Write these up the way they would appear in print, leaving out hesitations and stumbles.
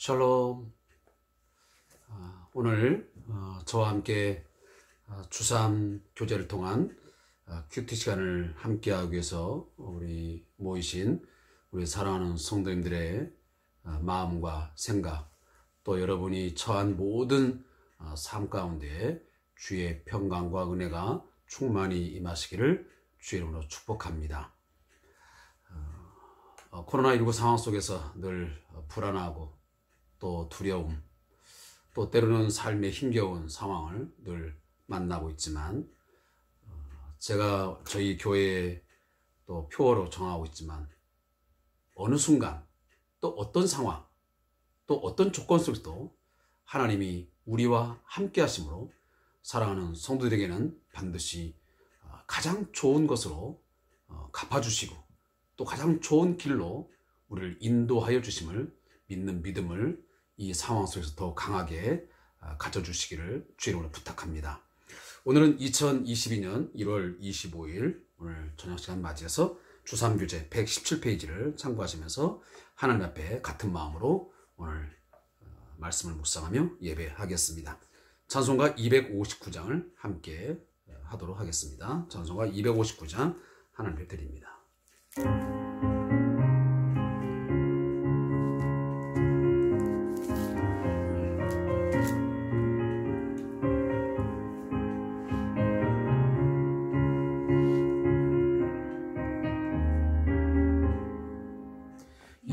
샬롬. 오늘 저와 함께 주3 교제를 통한 큐티 시간을 함께하기 위해서 우리 모이신 우리 사랑하는 성도님들의 마음과 생각, 또 여러분이 처한 모든 삶 가운데 주의 평강과 은혜가 충만히 임하시기를 주의 이름으로 축복합니다. 코로나19 상황 속에서 늘 불안하고 또 두려움, 또 때로는 삶에 힘겨운 상황을 늘 만나고 있지만, 제가 저희 교회에 또 표어로 정하고 있지만, 어느 순간 또 어떤 상황, 또 어떤 조건 속에서도 하나님이 우리와 함께 하심으로 사랑하는 성도들에게는 반드시 가장 좋은 것으로 갚아주시고 또 가장 좋은 길로 우리를 인도하여 주심을 믿는 믿음을 이 상황 속에서 더 강하게 가져주시기를 주의 이름으로 부탁합니다. 오늘은 2022년 1월 25일 오늘 저녁시간 맞이해서 주3교제 117페이지를 참고하시면서 하나님 앞에 같은 마음으로 오늘 말씀을 묵상하며 예배하겠습니다. 찬송가 259장을 함께 하도록 하겠습니다. 찬송가 259장 하나님께 드립니다.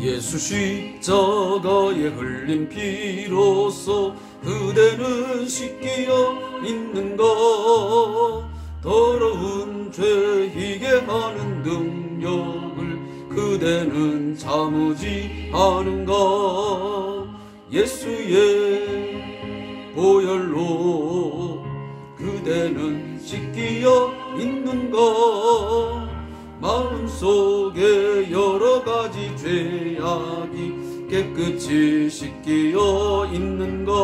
예수 십자가에 흘린 피로써 그대는 씻기어 있는가? 더러운 죄이게 하는 능력을 그대는 참으지 않은가? 예수의 보혈로 그대는 씻기어 있는가? 마음속에 여러가지 죄악이 깨끗이 씻기어 있는가?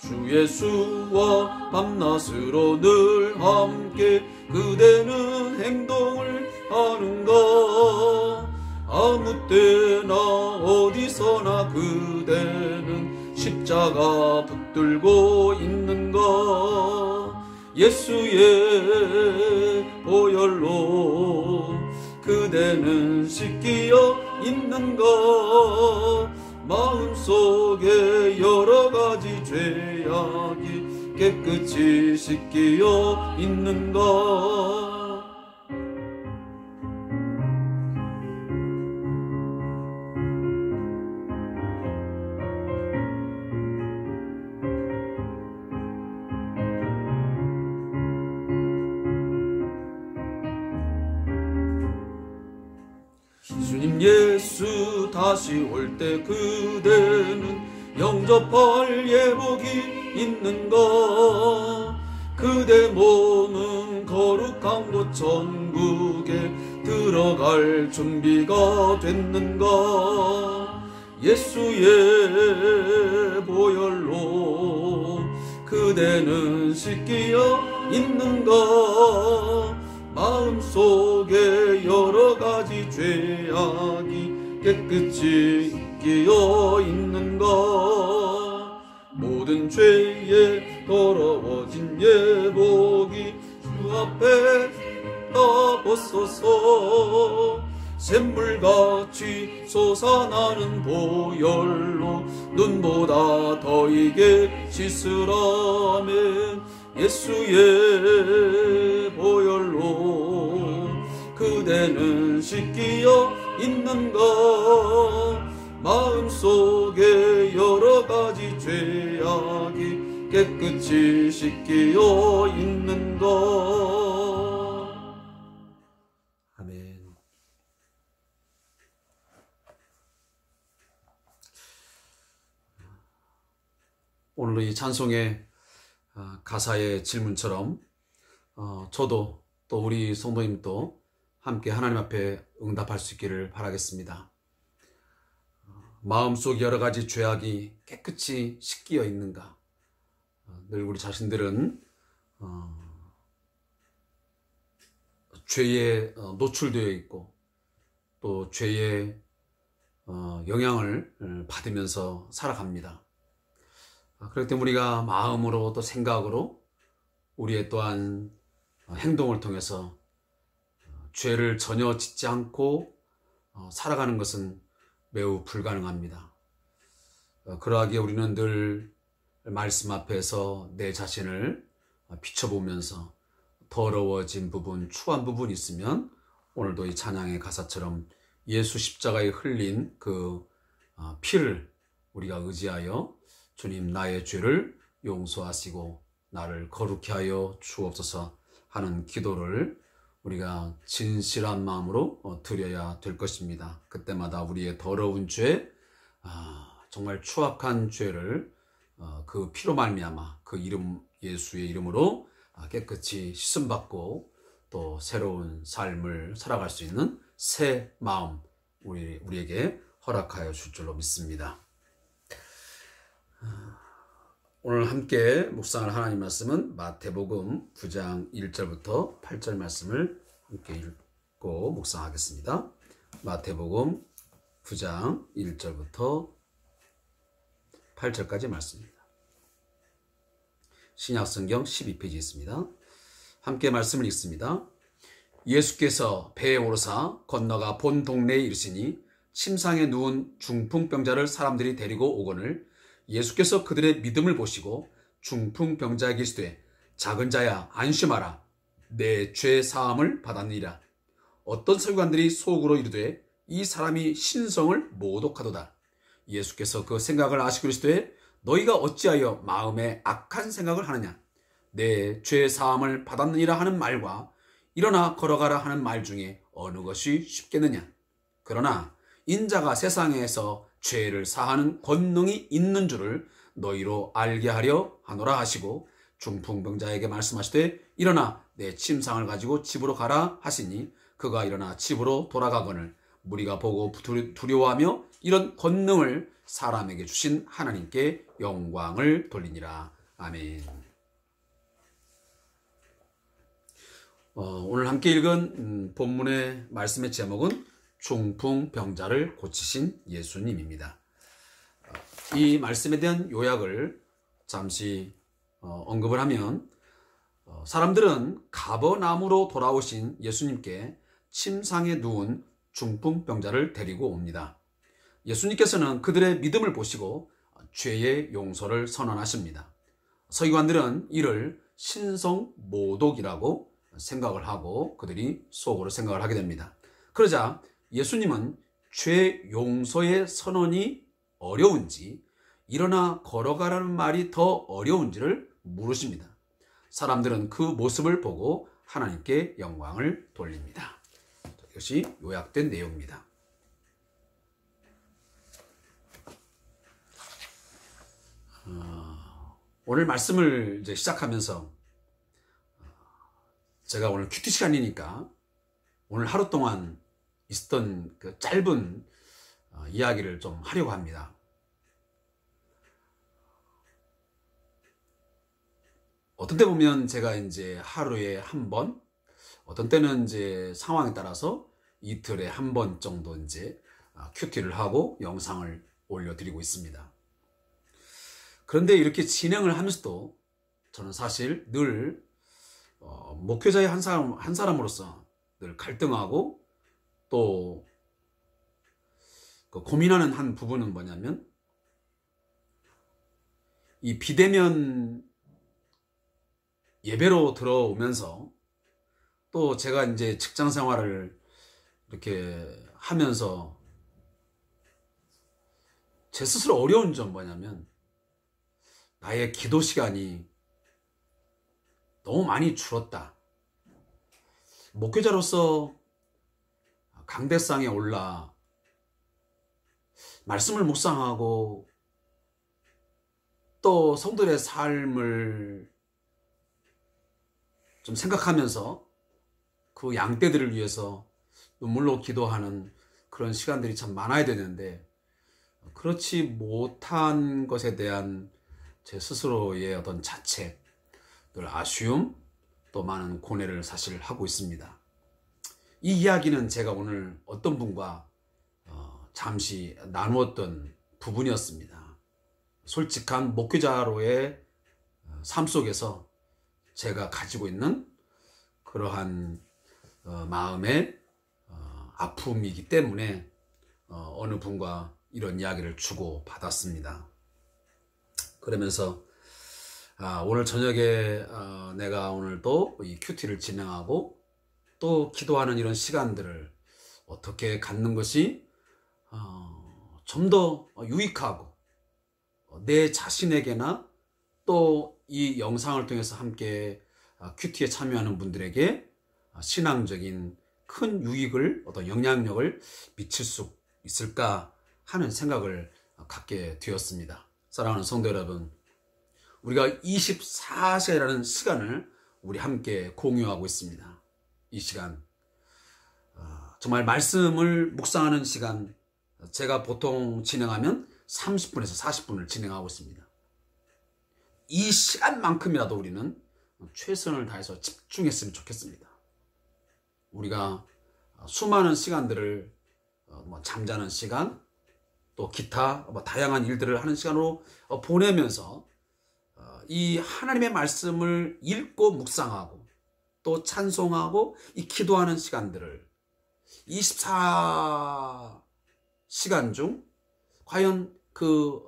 주 예수와 밤낮으로 늘 함께 그대는 행동을 하는가? 아무 때나 어디서나 그대는 십자가 붙들고 있는가? 예수의 보혈로 그대는 씻기어 있는가? 마음속에 여러가지 죄악이 깨끗이 씻기어 있는가? 주님 예수 다시 올 때 그대는 영접할 예복이 있는가? 그대 몸은 거룩한 곳 천국에 들어갈 준비가 됐는가? 예수의 보혈로 그대는 씻기어 있는가? 마음속에 여러가지 죄악이 깨끗이 씻기어 있는가? 모든 죄에 더러워진 예복이 주 앞에 다 벗어서 샘물같이 솟아나는 보혈로 눈보다 더 이게 씻으라면 예수의 보혈로 그대는 씻기어 있는가? 마음속에 여러가지 죄악이 깨끗이 씻기어 있는가? 아멘. 오늘 이 찬송의 가사의 질문처럼 저도 또 우리 성도님도 함께 하나님 앞에 응답할 수 있기를 바라겠습니다. 마음속 여러 가지 죄악이 깨끗이 씻기어 있는가? 늘 우리 자신들은 죄에 노출되어 있고 또 죄에 영향을 받으면서 살아갑니다. 그렇기 때문에 우리가 마음으로 또 생각으로 우리의 또한 행동을 통해서 죄를 전혀 짓지 않고 살아가는 것은 매우 불가능합니다. 그러하기에 우리는 늘 말씀 앞에서 내 자신을 비춰보면서 더러워진 부분, 추한 부분이 있으면 오늘도 이 찬양의 가사처럼 예수 십자가에 흘린 그 피를 우리가 의지하여 주님 나의 죄를 용서하시고 나를 거룩히 하여 주옵소서 하는 기도를 우리가 진실한 마음으로 드려야 될 것입니다. 그때마다 우리의 더러운 죄, 정말 추악한 죄를 그 피로 말미암아 그 이름 예수의 이름으로 깨끗이 씻음받고 또 새로운 삶을 살아갈 수 있는 새 마음 우리에게 허락하여 줄 줄로 믿습니다. 오늘 함께 묵상할 하나님 말씀은 마태복음 9장 1절부터 8절 말씀을 함께 읽고 묵상하겠습니다. 마태복음 9장 1절부터 8절까지 말씀입니다. 신약성경 12페이지 있습니다. 함께 말씀을 읽습니다. 예수께서 배에 오르사 건너가 본 동네에 이르시니 침상에 누운 중풍병자를 사람들이 데리고 오거늘 예수께서 그들의 믿음을 보시고 중풍병자에게 이르시되 작은 자야 안심하라 내 죄 사함을 받았느니라. 어떤 서기관들이 속으로 이르되 이 사람이 신성을 모독하도다. 예수께서 그 생각을 아시고 이르시되 너희가 어찌하여 마음에 악한 생각을 하느냐. 내 죄 사함을 받았느니라 하는 말과 일어나 걸어가라 하는 말 중에 어느 것이 쉽겠느냐. 그러나 인자가 세상에서 죄를 사하는 권능이 있는 줄을 너희로 알게 하려 하노라 하시고 중풍병자에게 말씀하시되 일어나 내 침상을 가지고 집으로 가라 하시니 그가 일어나 집으로 돌아가거늘 무리가 보고 두려워하며 이런 권능을 사람에게 주신 하나님께 영광을 돌리니라. 아멘. 오늘 함께 읽은 본문의 말씀의 제목은 중풍병자를 고치신 예수님입니다. 이 말씀에 대한 요약을 잠시 언급을 하면 사람들은 가버나움으로 돌아오신 예수님께 침상에 누운 중풍병자를 데리고 옵니다. 예수님께서는 그들의 믿음을 보시고 죄의 용서를 선언하십니다. 서기관들은 이를 신성모독이라고 생각을 하고 그들이 속으로 생각을 하게 됩니다. 그러자 예수님은 죄 용서의 선언이 어려운지 일어나 걸어가라는 말이 더 어려운지를 물으십니다. 사람들은 그 모습을 보고 하나님께 영광을 돌립니다. 이것이 요약된 내용입니다. 오늘 말씀을 이제 시작하면서 제가 오늘 큐티 시간이니까 오늘 하루 동안 있었던 그 짧은 이야기를 좀 하려고 합니다. 어떤 때 보면 제가 이제 하루에 한 번, 어떤 때는 이제 상황에 따라서 이틀에 한 번 정도 이제 큐티를 하고 영상을 올려드리고 있습니다. 그런데 이렇게 진행을 하면서도 저는 사실 늘 목회자의 한 사람으로서 늘 갈등하고 또 고민하는 한 부분은 뭐냐면 이 비대면 예배로 들어오면서 또 제가 이제 직장 생활을 이렇게 하면서 제 스스로 어려운 점 뭐냐면 나의 기도 시간이 너무 많이 줄었다. 목회자로서 강대상에 올라 말씀을 묵상하고 또 성도들의 삶을 좀 생각하면서 그 양떼들을 위해서 눈물로 기도하는 그런 시간들이 참 많아야 되는데 그렇지 못한 것에 대한 제 스스로의 어떤 자책, 늘 아쉬움, 또 많은 고뇌를 사실 하고 있습니다. 이 이야기는 제가 오늘 어떤 분과 잠시 나누었던 부분이었습니다. 솔직한 목회자로의 삶 속에서 제가 가지고 있는 그러한 마음의 아픔이기 때문에 어느 분과 이런 이야기를 주고 받았습니다. 그러면서 오늘 저녁에 내가 오늘 또 이 큐티를 진행하고 또 기도하는 이런 시간들을 어떻게 갖는 것이 좀 더 유익하고 내 자신에게나 또 이 영상을 통해서 함께 큐티에 참여하는 분들에게 신앙적인 큰 유익을 어떤 영향력을 미칠 수 있을까 하는 생각을 갖게 되었습니다. 사랑하는 성도 여러분, 우리가 24시간이라는 시간을 우리 함께 공유하고 있습니다. 이 시간 정말 말씀을 묵상하는 시간, 제가 보통 진행하면 30분에서 40분을 진행하고 있습니다. 이 시간만큼이라도 우리는 최선을 다해서 집중했으면 좋겠습니다. 우리가 수많은 시간들을 잠자는 시간, 또 기타 다양한 일들을 하는 시간으로 보내면서 이 하나님의 말씀을 읽고 묵상하고 또 찬송하고 이 기도하는 시간들을 24시간 중 과연 그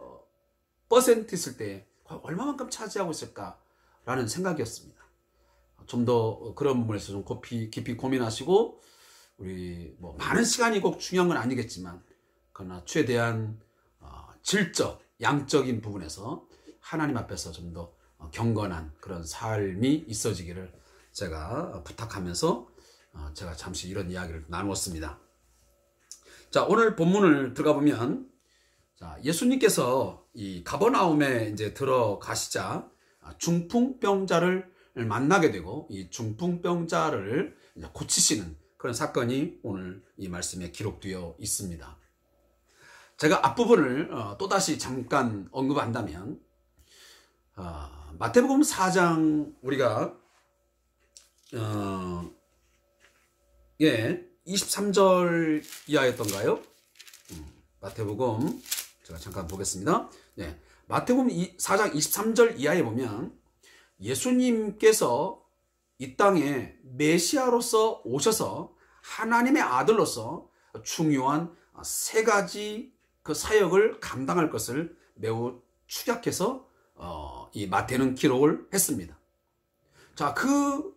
퍼센트 있을 때 얼마만큼 차지하고 있을까라는 생각이었습니다. 좀 더 그런 부분에서 좀 깊이 고민하시고 우리 많은 시간이 꼭 중요한 건 아니겠지만 그러나 최대한 질적, 양적인 부분에서 하나님 앞에서 좀 더 경건한 그런 삶이 있어지기를 제가 부탁하면서 제가 잠시 이런 이야기를 나누었습니다. 자, 오늘 본문을 들어가 보면 예수님께서 이 가버나움에 이제 들어가시자 중풍병자를 만나게 되고 이 중풍병자를 고치시는 그런 사건이 오늘 이 말씀에 기록되어 있습니다. 제가 앞부분을 또다시 잠깐 언급한다면 마태복음 4장 우리가 23절 이하였던가요? 마태복음 제가 잠깐 보겠습니다. 네, 마태복음 4장 23절 이하에 보면 예수님께서 이 땅에 메시아로서 오셔서 하나님의 아들로서 중요한 세 가지 그 사역을 감당할 것을 매우 축약해서 이 마태는 기록을 했습니다. 자, 그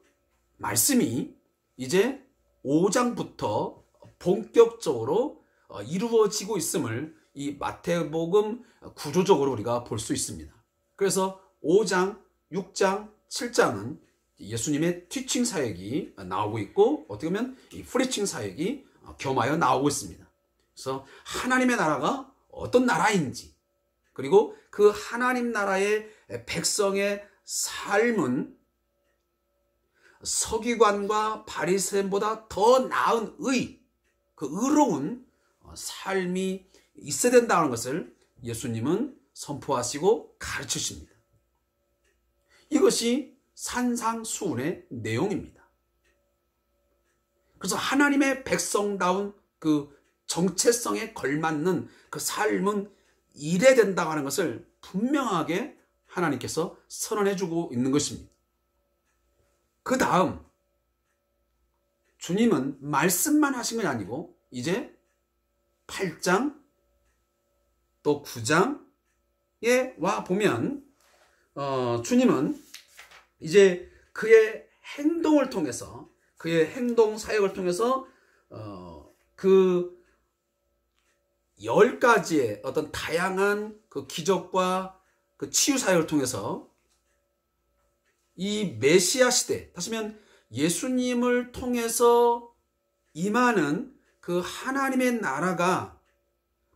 말씀이 이제 5장부터 본격적으로 이루어지고 있음을 이 마태복음 구조적으로 우리가 볼 수 있습니다. 그래서 5장, 6장, 7장은 예수님의 티칭 사역이 나오고 있고 어떻게 보면 이 프리칭 사역이 겸하여 나오고 있습니다. 그래서 하나님의 나라가 어떤 나라인지 그리고 그 하나님 나라의 백성의 삶은 서기관과 바리새인보다 더 나은 그 의로운 삶이 있어야 된다는 것을 예수님은 선포하시고 가르치십니다. 이것이 산상수훈의 내용입니다. 그래서 하나님의 백성다운 그 정체성에 걸맞는 그 삶은 이래야 된다고 하는 것을 분명하게 하나님께서 선언해 주고 있는 것입니다. 그 다음 주님은 말씀만 하신 건 아니고 이제 8장 또 9장에 와 보면 주님은 이제 그의 행동을 통해서 그의 행동 사역을 통해서 그 10가지의 어떤 다양한 그 기적과 그 치유 사역을 통해서 이 메시아 시대, 다시 말하면 예수님을 통해서 임하는 그 하나님의 나라가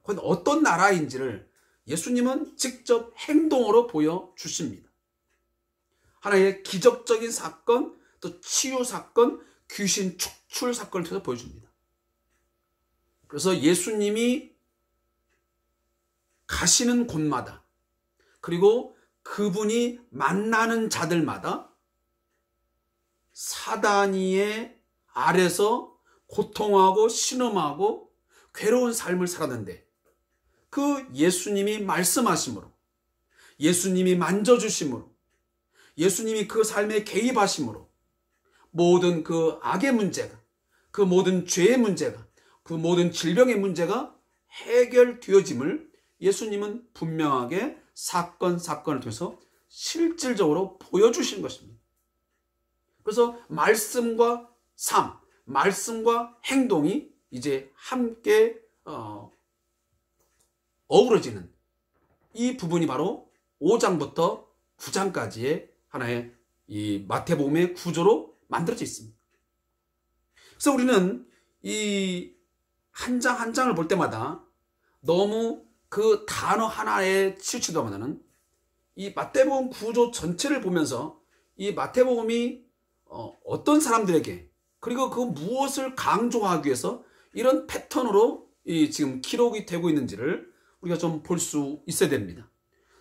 과연 어떤 나라인지를 예수님은 직접 행동으로 보여주십니다. 하나의 기적적인 사건, 또 치유 사건, 귀신 축출 사건을 통해서 보여줍니다. 그래서 예수님이 가시는 곳마다 그리고 그분이 만나는 자들마다 사단이의 아래서 고통하고 신음하고 괴로운 삶을 살았는데 그 예수님이 말씀하심으로, 예수님이 만져주심으로, 예수님이 그 삶에 개입하심으로 모든 그 악의 문제가, 그 모든 죄의 문제가, 그 모든 질병의 문제가 해결되어짐을 예수님은 분명하게 사건을 통해서 실질적으로 보여주신 것입니다. 그래서 말씀과 삶, 말씀과 행동이 이제 함께 어우러지는 이 부분이 바로 5장부터 9장까지의 하나의 이 마태복음의 구조로 만들어져 있습니다. 그래서 우리는 이 한 장 한 장을 볼 때마다 너무 그 단어 하나에 치우치다보다는 이 마태복음 구조 전체를 보면서 이 마태복음이 어떤 사람들에게, 그리고 그 무엇을 강조하기 위해서 이런 패턴으로 지금 기록이 되고 있는지를 우리가 좀 볼 수 있어야 됩니다.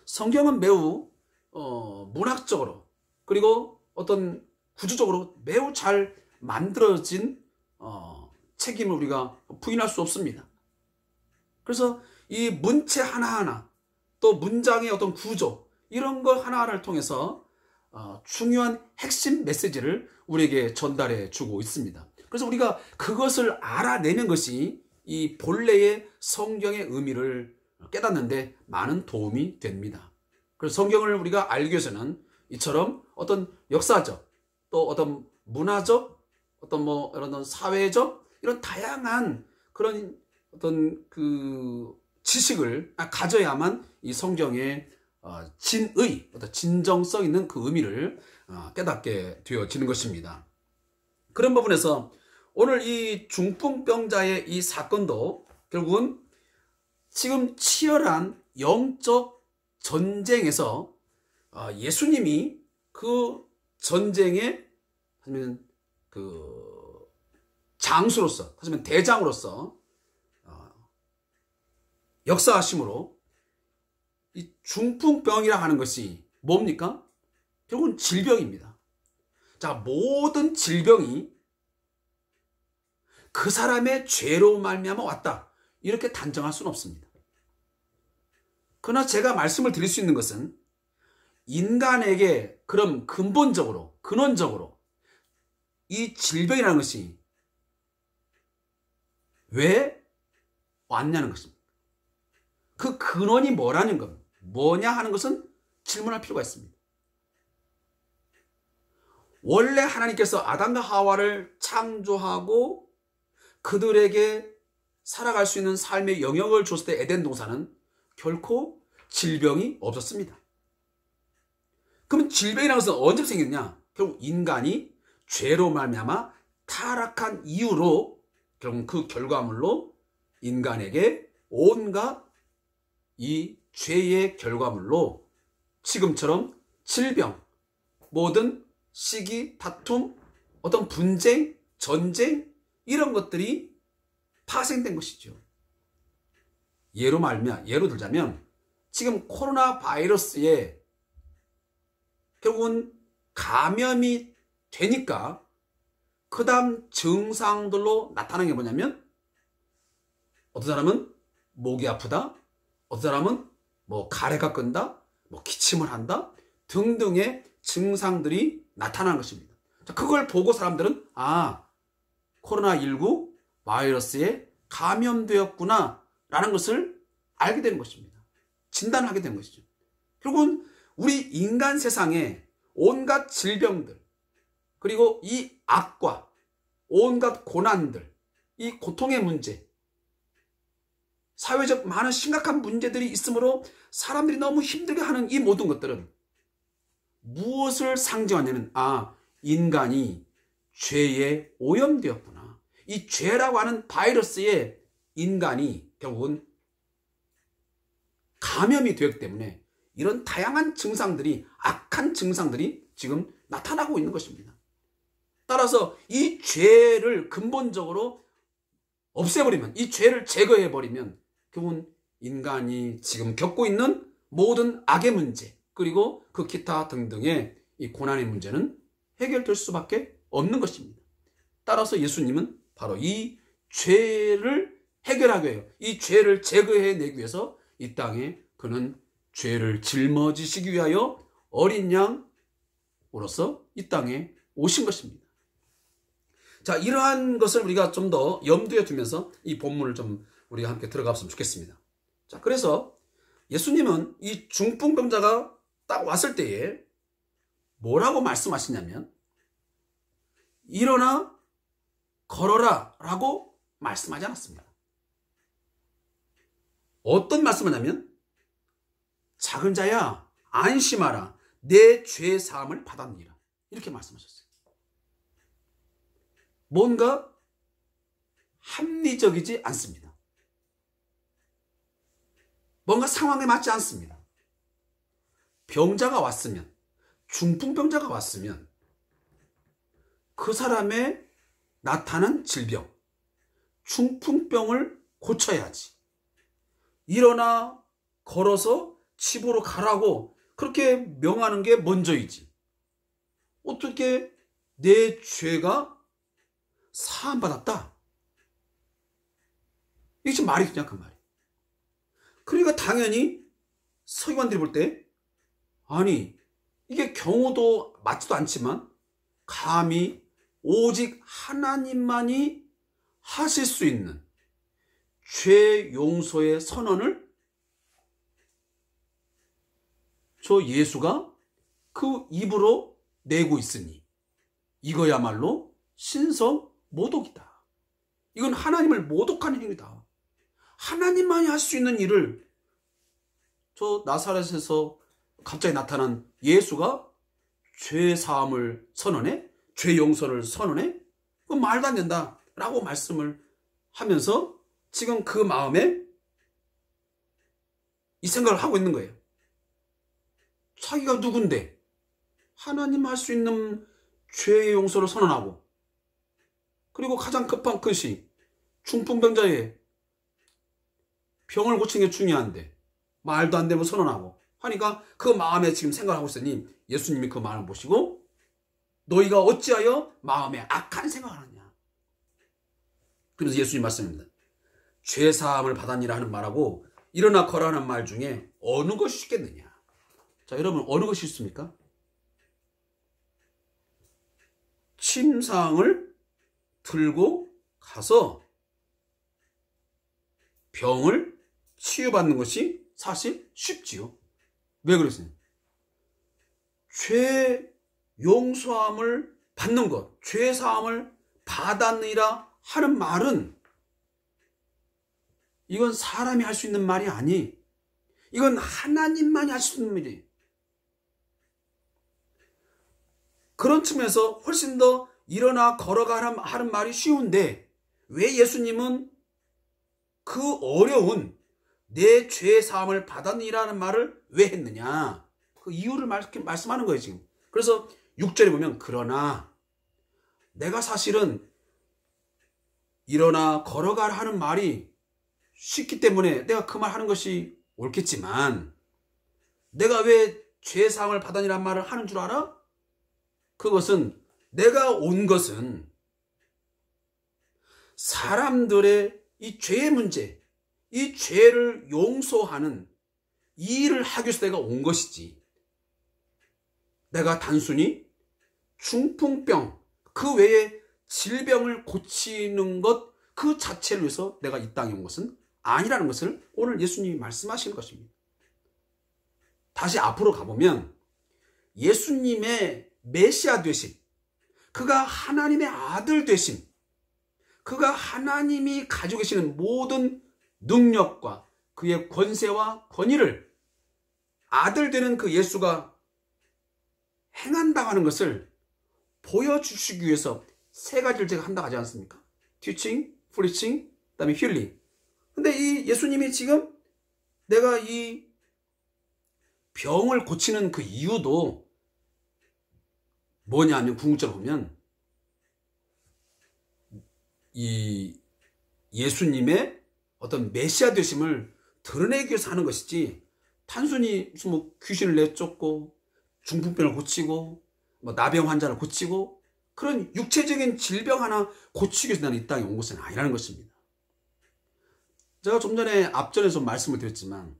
성경은 매우 문학적으로, 그리고 어떤 구조적으로 매우 잘 만들어진 책임을 우리가 부인할 수 없습니다. 그래서 이 문체 하나하나, 또 문장의 어떤 구조, 이런 거 하나하나를 통해서 중요한 핵심 메시지를 우리에게 전달해 주고 있습니다. 그래서 우리가 그것을 알아내는 것이 이 본래의 성경의 의미를 깨닫는데 많은 도움이 됩니다. 그래서 성경을 우리가 알기 위해서는 이처럼 어떤 역사적, 또 어떤 문화적, 어떤 이런 사회적, 이런 다양한 그런 어떤 그 지식을 가져야만 이 성경의 진의, 어떤 진정성 있는 그 의미를 깨닫게 되어지는 것입니다. 그런 부분에서 오늘 이 중풍병자의 이 사건도 결국은 지금 치열한 영적 전쟁에서 예수님이 그 전쟁의 그 장수로서, 하지만 대장으로서 역사하심으로 이 중풍병이라 하는 것이 뭡니까? 결국은 질병입니다. 자, 모든 질병이 그 사람의 죄로 말미암아 왔다, 이렇게 단정할 수는 없습니다. 그러나 제가 말씀을 드릴 수 있는 것은 인간에게 그럼 근본적으로, 근원적으로 이 질병이라는 것이 왜 왔냐는 것입니다. 그 근원이 뭐라는 것, 뭐냐 하는 것은 질문할 필요가 있습니다. 원래 하나님께서 아담과 하와를 창조하고 그들에게 살아갈 수 있는 삶의 영역을 줬을 때 에덴 동산은 결코 질병이 없었습니다. 그러면 질병이라는 것은 언제 생겼냐? 결국 인간이 죄로 말미암아 타락한 이유로, 결국 그 결과물로 인간에게 온갖 이 죄의 결과물로 지금처럼 질병, 모든 시기, 다툼, 어떤 분쟁, 전쟁, 이런 것들이 파생된 것이죠. 예로 들자면 지금 코로나 바이러스에 결국은 감염이 되니까 그 다음 증상들로 나타나는 게 뭐냐면, 어떤 사람은 목이 아프다, 어떤 사람은 가래가 끈다, 기침을 한다 등등의 증상들이 나타나는 것입니다. 자, 그걸 보고 사람들은 코로나19 바이러스에 감염되었구나 라는 것을 알게 되는 것입니다. 진단을 하게 되는 것이죠. 결국은 우리 인간 세상에 온갖 질병들, 그리고 이 악과 온갖 고난들, 이 고통의 문제, 사회적 많은 심각한 문제들이 있으므로 사람들이 너무 힘들게 하는 이 모든 것들은 무엇을 상징하냐면, 인간이 죄에 오염되었구나, 이 죄라고 하는 바이러스에 인간이 결국은 감염이 되었기 때문에 이런 다양한 증상들이, 악한 증상들이 지금 나타나고 있는 것입니다. 따라서 이 죄를 근본적으로 없애버리면, 이 죄를 제거해버리면 결국은 인간이 지금 겪고 있는 모든 악의 문제, 그리고 그 기타 등등의 이 고난의 문제는 해결될 수밖에 없는 것입니다. 따라서 예수님은 바로 이 죄를 해결하기 위해서, 이 죄를 제거해내기 위해서 이 땅에 그는 죄를 짊어지시기 위하여 어린 양으로서 이 땅에 오신 것입니다. 자, 이러한 것을 우리가 좀 더 염두에 두면서 이 본문을 좀 우리가 함께 들어갔으면 좋겠습니다. 자, 그래서 예수님은 이 중풍병자가 딱 왔을 때에 뭐라고 말씀하시냐면 일어나 걸어라 라고 말씀하지 않았습니다. 어떤 말씀을 하냐면 작은 자야 안심하라 내 죄 사함을 받았느니라 이렇게 말씀하셨어요. 뭔가 합리적이지 않습니다. 뭔가 상황에 맞지 않습니다. 병자가 왔으면, 중풍병자가 왔으면 그 사람의 나타난 질병, 중풍병을 고쳐야지. 일어나 걸어서 집으로 가라고 그렇게 명하는 게 먼저이지. 어떻게 내 죄가 사함받았다? 이게 지금 말이 되냐 그 말이. 그러니까 당연히 서기관들이 볼 때 아니 이게 경우도 맞지도 않지만 감히 오직 하나님만이 하실 수 있는 죄 용서의 선언을 저 예수가 그 입으로 내고 있으니 이거야말로 신성 모독이다. 이건 하나님을 모독하는 행위다. 하나님만이 할 수 있는 일을 저 나사렛에서 갑자기 나타난 예수가 죄 사함을 선언해? 죄 용서를 선언해? 그건 말도 안 된다 라고 말씀을 하면서 지금 그 마음에 이 생각을 하고 있는 거예요. 자기가 누군데 하나님 할 수 있는 죄의 용서를 선언하고 그리고 가장 급한 것이 중풍병자의 병을 고치는 게 중요한데 말도 안 되면 선언하고 하니까 그 마음에 지금 생각하고 있으니 예수님이 그 마음을 보시고 너희가 어찌하여 마음에 악한 생각을 하느냐. 그래서 예수님 말씀입니다. 죄사함을 받았니라 하는 말하고 일어나 걸어 하는 말 중에 어느 것이 쉽겠느냐. 자, 여러분 어느 것이 쉽습니까? 침상을 들고 가서 병을 치유받는 것이 사실 쉽지요. 왜 그러세요? 죄 용서함을 받는 것, 죄 사함을 받았느니라 하는 말은 이건 사람이 할 수 있는 말이 아니. 이건 하나님만이 할 수 있는 일이에요. 그런 측면에서 훨씬 더 일어나 걸어가라 하는 말이 쉬운데 왜 예수님은 그 어려운 내 죄 사함을 받았니라는 말을 왜 했느냐. 그 이유를 말씀하는 거예요 지금. 그래서 6절에 보면 그러나 내가 사실은 일어나 걸어가라 하는 말이 쉽기 때문에 내가 그 말 하는 것이 옳겠지만 내가 왜 죄 사함을 받았니라는 말을 하는 줄 알아? 그것은 내가 온 것은 사람들의 이 죄의 문제, 이 죄를 용서하는 이 일을 하기 위해서 내가 온 것이지. 내가 단순히 중풍병, 그 외에 질병을 고치는 것 그 자체를 위해서 내가 이 땅에 온 것은 아니라는 것을 오늘 예수님이 말씀하시는 것입니다. 다시 앞으로 가보면 예수님의 메시아 되심, 그가 하나님의 아들 되심, 그가 하나님이 가지고 계시는 모든 능력과 그의 권세와 권위를 아들 되는 그 예수가 행한다고 하는 것을 보여주시기 위해서 세 가지를 제가 한다고 하지 않습니까? 티칭, 프리칭, 그 다음에 힐링. 근데 이 예수님이 지금 내가 이 병을 고치는 그 이유도 뭐냐 하면 궁극적으로 보면 이 예수님의 어떤 메시아 되심을 드러내기 위해서 하는 것이지 단순히 무슨 뭐 귀신을 내쫓고 중풍병을 고치고 뭐 나병 환자를 고치고 그런 육체적인 질병 하나 고치기 위해서 나는 이 땅에 온 것은 아니라는 것입니다. 제가 좀 전에 앞전에 좀 말씀을 드렸지만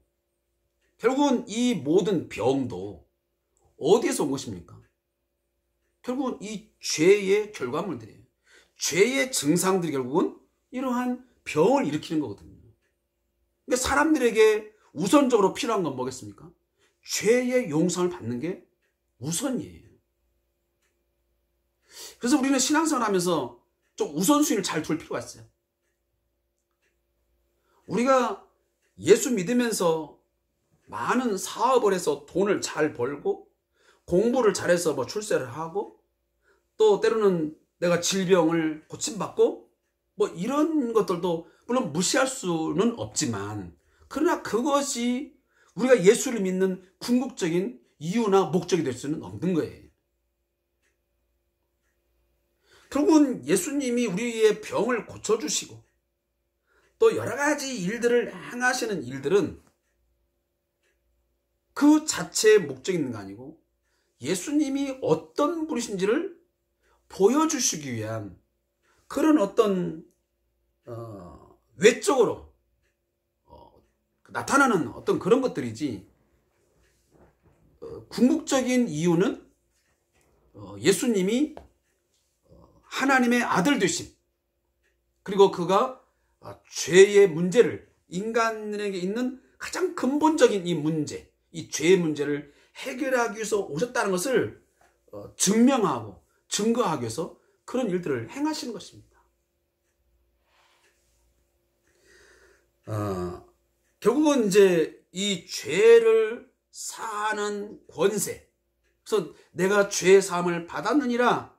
결국은 이 모든 병도 어디에서 온 것입니까? 결국은 이 죄의 결과물들이에요. 죄의 증상들이 결국은 이러한 병을 일으키는 거거든요. 그러니까 사람들에게 우선적으로 필요한 건 뭐겠습니까? 죄의 용서를 받는 게 우선이에요. 그래서 우리는 신앙생활 하면서 좀 우선순위를 잘 둘 필요가 있어요. 우리가 예수 믿으면서 많은 사업을 해서 돈을 잘 벌고 공부를 잘해서 뭐 출세를 하고 또 때로는 내가 질병을 고침받고 뭐 이런 것들도 물론 무시할 수는 없지만 그러나 그것이 우리가 예수를 믿는 궁극적인 이유나 목적이 될 수는 없는 거예요. 결국은 예수님이 우리의 병을 고쳐주시고 또 여러 가지 일들을 행하시는 일들은 그 자체의 목적이 있는 거 아니고 예수님이 어떤 분이신지를 보여주시기 위한 그런 어떤 외적으로 나타나는 어떤 그런 것들이지 궁극적인 이유는 예수님이 하나님의 아들 되심 그리고 그가 죄의 문제를 인간에게 있는 가장 근본적인 이 문제 이 죄의 문제를 해결하기 위해서 오셨다는 것을 증명하고 증거하기 위해서 그런 일들을 행하시는 것입니다. 결국은 이제 이 죄를 사하는 권세 그래서 내가 죄의 사함을 받았느니라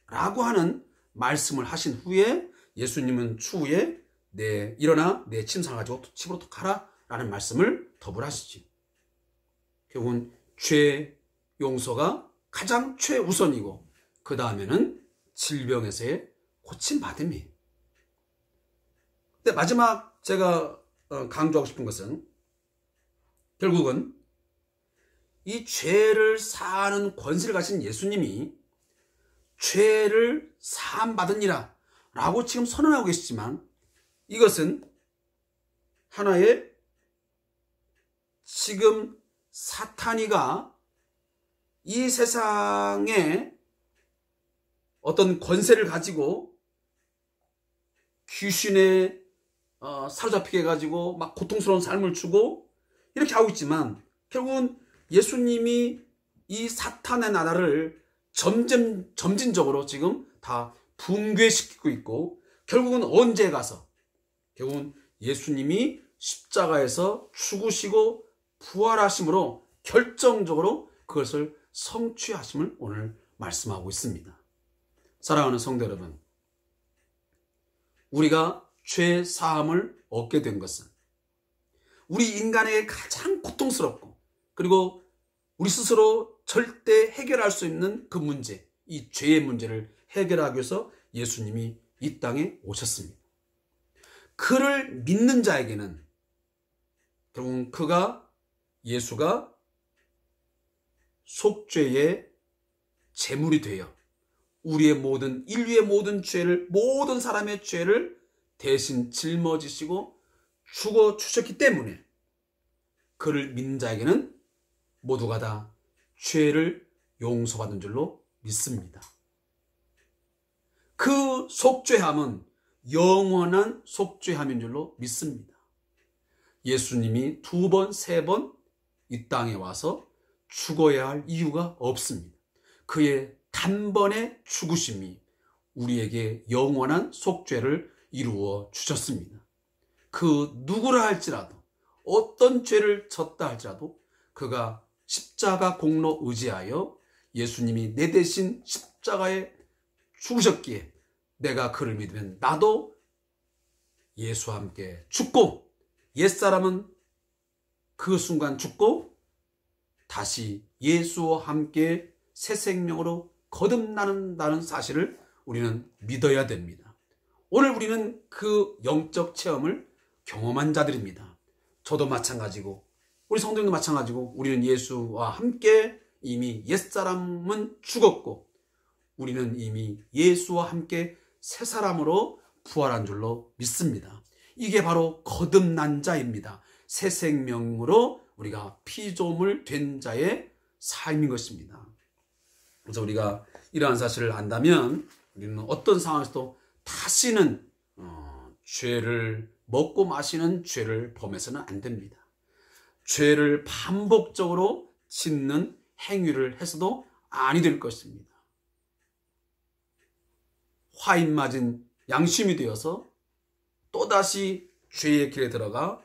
라고 하는 말씀을 하신 후에 예수님은 추후에 일어나 내 침상을 가지고 집으로 가라 라는 말씀을 더불하시지. 결국은 죄 용서가 가장 최우선이고 그 다음에는 질병에서의 고침받음이에요. 근데 마지막 제가 강조하고 싶은 것은 결국은 이 죄를 사하는 권세를 가진 예수님이 죄를 사함받으니라 라고 지금 선언하고 계시지만 이것은 하나의 지금 사탄이가 이 세상에 어떤 권세를 가지고 귀신에 사로잡히게 해가지고 막 고통스러운 삶을 주고 이렇게 하고 있지만 결국은 예수님이 이 사탄의 나라를 점진적으로 지금 다 붕괴시키고 있고 결국은 언제 가서 결국은 예수님이 십자가에서 죽으시고 부활하심으로 결정적으로 그것을 성취하심을 오늘 말씀하고 있습니다. 사랑하는 성도 여러분, 우리가 죄 사함을 얻게 된 것은 우리 인간에게 가장 고통스럽고 그리고 우리 스스로 절대 해결할 수 있는 그 문제, 이 죄의 문제를 해결하기 위해서 예수님이 이 땅에 오셨습니다. 그를 믿는 자에게는 결국 예수가 속죄의 제물이 되어 우리의 인류의 모든 죄를 모든 사람의 죄를 대신 짊어지시고 죽어 주셨기 때문에 그를 믿는 자에게는 모두가 다 죄를 용서받은 줄로 믿습니다. 그 속죄함은 영원한 속죄함인 줄로 믿습니다. 예수님이 2번, 3번 이 땅에 와서 죽어야 할 이유가 없습니다. 그의 단번의 죽으심이 우리에게 영원한 속죄를 이루어 주셨습니다. 그 누구라 할지라도 어떤 죄를 졌다 할지라도 그가 십자가 공로 의지하여 예수님이 내 대신 십자가에 죽으셨기에 내가 그를 믿으면 나도 예수와 함께 죽고 옛사람은 그 순간 죽고 다시 예수와 함께 새 생명으로 거듭나는다는 사실을 우리는 믿어야 됩니다. 오늘 우리는 그 영적 체험을 경험한 자들입니다. 저도 마찬가지고 우리 성도님도 마찬가지고 우리는 예수와 함께 이미 옛사람은 죽었고 우리는 이미 예수와 함께 새 사람으로 부활한 줄로 믿습니다. 이게 바로 거듭난 자입니다. 새 생명으로 우리가 피조물 된 자의 삶인 것입니다. 그래서 우리가 이러한 사실을 안다면 우리는 어떤 상황에서도 다시는 죄를 먹고 마시는 죄를 범해서는 안 됩니다. 죄를 반복적으로 짓는 행위를 해서도 아니 될 것입니다. 화인 맞은 양심이 되어서 또다시 죄의 길에 들어가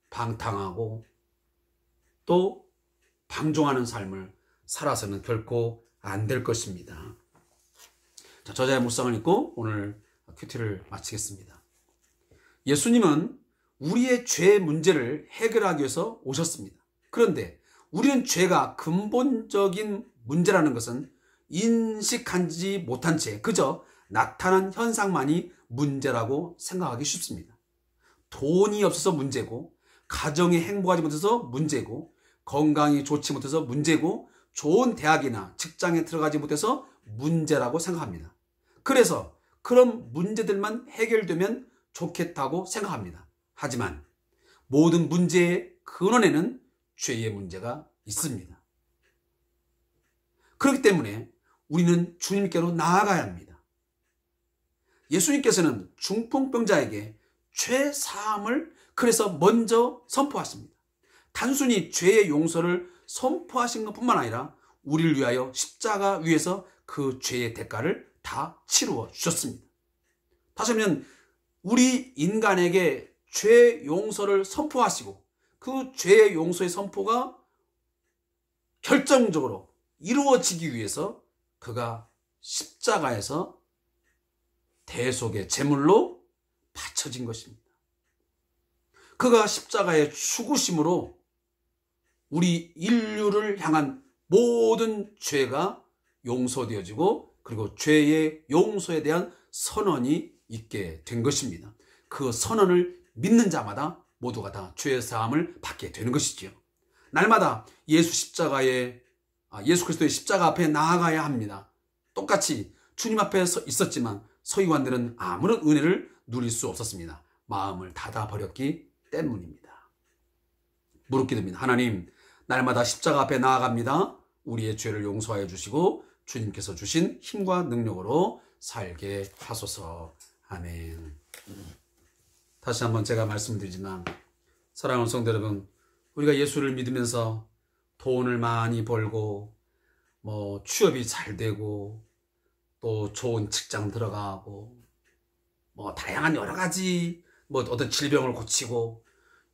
방탕하고 또 방종하는 삶을 살아서는 결코 안 될 것입니다. 자, 저자의 묵상을 읽고 오늘 큐티를 마치겠습니다. 예수님은 우리의 죄 문제를 해결하기 위해서 오셨습니다. 그런데 우리는 죄가 근본적인 문제라는 것은 인식하지 못한 채 그저 나타난 현상만이 문제라고 생각하기 쉽습니다. 돈이 없어서 문제고, 가정이 행복하지 못해서 문제고, 건강이 좋지 못해서 문제고, 좋은 대학이나 직장에 들어가지 못해서 문제라고 생각합니다. 그래서 그런 문제들만 해결되면 좋겠다고 생각합니다. 하지만 모든 문제의 근원에는 죄의 문제가 있습니다. 그렇기 때문에 우리는 주님께로 나아가야 합니다. 예수님께서는 중풍병자에게 죄 사함을 그래서 먼저 선포하십니다. 단순히 죄의 용서를 선포하신 것뿐만 아니라 우리를 위하여 십자가 위에서 그 죄의 대가를 다 치루어 주셨습니다. 다시 하면 우리 인간에게 죄 용서를 선포하시고 그 죄의 용서의 선포가 결정적으로 이루어지기 위해서 그가 십자가에서 대속의 제물로 바쳐진 것입니다. 그가 십자가의 죽으심으로 우리 인류를 향한 모든 죄가 용서되어지고 그리고 죄의 용서에 대한 선언이 있게 된 것입니다. 그 선언을 믿는 자마다 모두가 다 죄의 사함을 받게 되는 것이지요. 날마다 예수 그리스도의 십자가 앞에 나아가야 합니다. 똑같이 주님 앞에 있었지만 서기관들은 아무런 은혜를 누릴 수 없었습니다. 마음을 닫아버렸기 때문입니다. 무릎 기도입니다. 하나님, 날마다 십자가 앞에 나아갑니다. 우리의 죄를 용서하여 주시고 주님께서 주신 힘과 능력으로 살게 하소서. 아멘. 다시 한번 제가 말씀드리지만 사랑하는 성도 여러분, 우리가 예수를 믿으면서 돈을 많이 벌고 취업이 잘 되고 또 좋은 직장 들어가고 다양한 여러 가지 어떤 질병을 고치고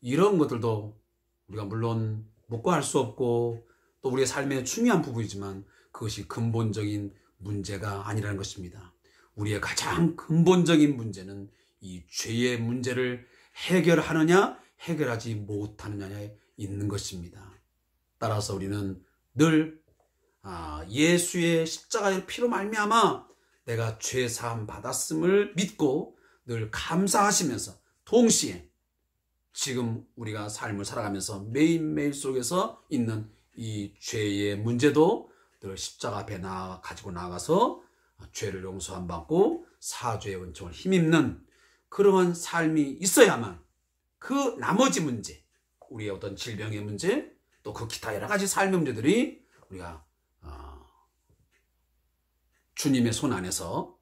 이런 것들도 우리가 물론 묵과할 수 없고 또 우리의 삶의 중요한 부분이지만 그것이 근본적인 문제가 아니라는 것입니다. 우리의 가장 근본적인 문제는 이 죄의 문제를 해결하느냐 해결하지 못하느냐에 있는 것입니다. 따라서 우리는 늘 예수의 십자가의 피로 말미암아 내가 죄 사함 받았음을 믿고 늘 감사하시면서 동시에 지금 우리가 삶을 살아가면서 매일매일 속에서 있는 이 죄의 문제도 늘 십자가 앞에 가지고 나가서 죄를 용서함 받고 사죄의 은총을 힘입는 그러한 삶이 있어야만 그 나머지 문제, 우리의 어떤 질병의 문제, 또 그 기타 여러 가지 삶의 문제들이 우리가 주님의 손 안에서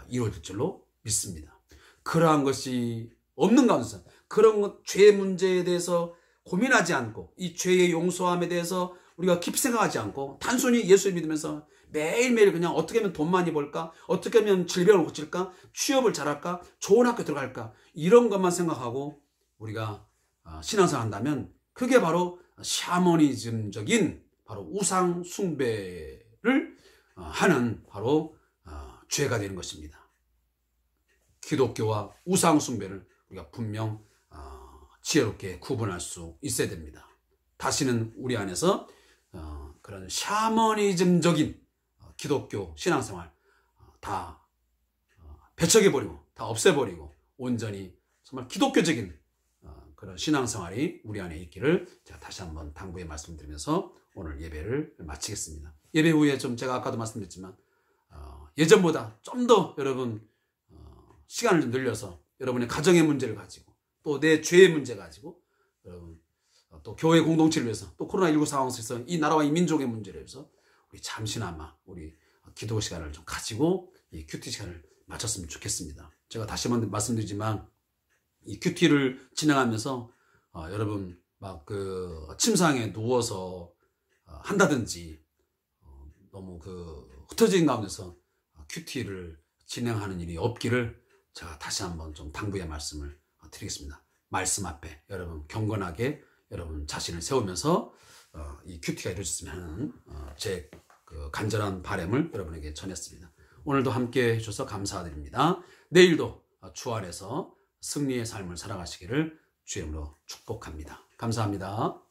이루어질 줄로 믿습니다. 그러한 것이 없는 가운데서 그런 죄의 문제에 대해서 고민하지 않고 이 죄의 용서함에 대해서 우리가 깊이 생각하지 않고 단순히 예수를 믿으면서 매일매일 그냥 어떻게 하면 돈 많이 벌까? 어떻게 하면 질병을 고칠까? 취업을 잘할까? 좋은 학교 들어갈까? 이런 것만 생각하고 우리가 신앙생활 한다면 그게 바로 샤머니즘적인 바로 우상 숭배를 하는 바로 죄가 되는 것입니다. 기독교와 우상 숭배를 우리가 분명 지혜롭게 구분할 수 있어야 됩니다. 다시는 우리 안에서 그런 샤머니즘적인 기독교 신앙생활 다 배척해버리고 다 없애버리고 온전히 정말 기독교적인 그런 신앙생활이 우리 안에 있기를 제가 다시 한번 당부의 말씀드리면서 오늘 예배를 마치겠습니다. 예배 후에 좀 제가 아까도 말씀드렸지만 예전보다 좀 더 여러분 시간을 좀 늘려서 여러분의 가정의 문제를 가지고 또 내 죄의 문제 가지고 여러분 또 교회 공동체를 위해서 또 코로나19 상황 속에서 이 나라와 이 민족의 문제를 위해서 우리 잠시나마 우리 기도 시간을 좀 가지고 이 큐티 시간을 마쳤으면 좋겠습니다. 제가 다시 한번 말씀드리지만 이 큐티를 진행하면서 여러분 막 그 침상에 누워서 한다든지 너무 그 흩어진 가운데서 큐티를 진행하는 일이 없기를 제가 다시 한번 좀 당부의 말씀을 드리겠습니다. 말씀 앞에 여러분 경건하게 여러분 자신을 세우면서 이 큐티가 이루어졌으면 하는 제 그 간절한 바람을 여러분에게 전했습니다. 오늘도 함께 해주셔서 감사드립니다. 내일도 주 안에서 승리의 삶을 살아가시기를 주의 이름으로 축복합니다. 감사합니다.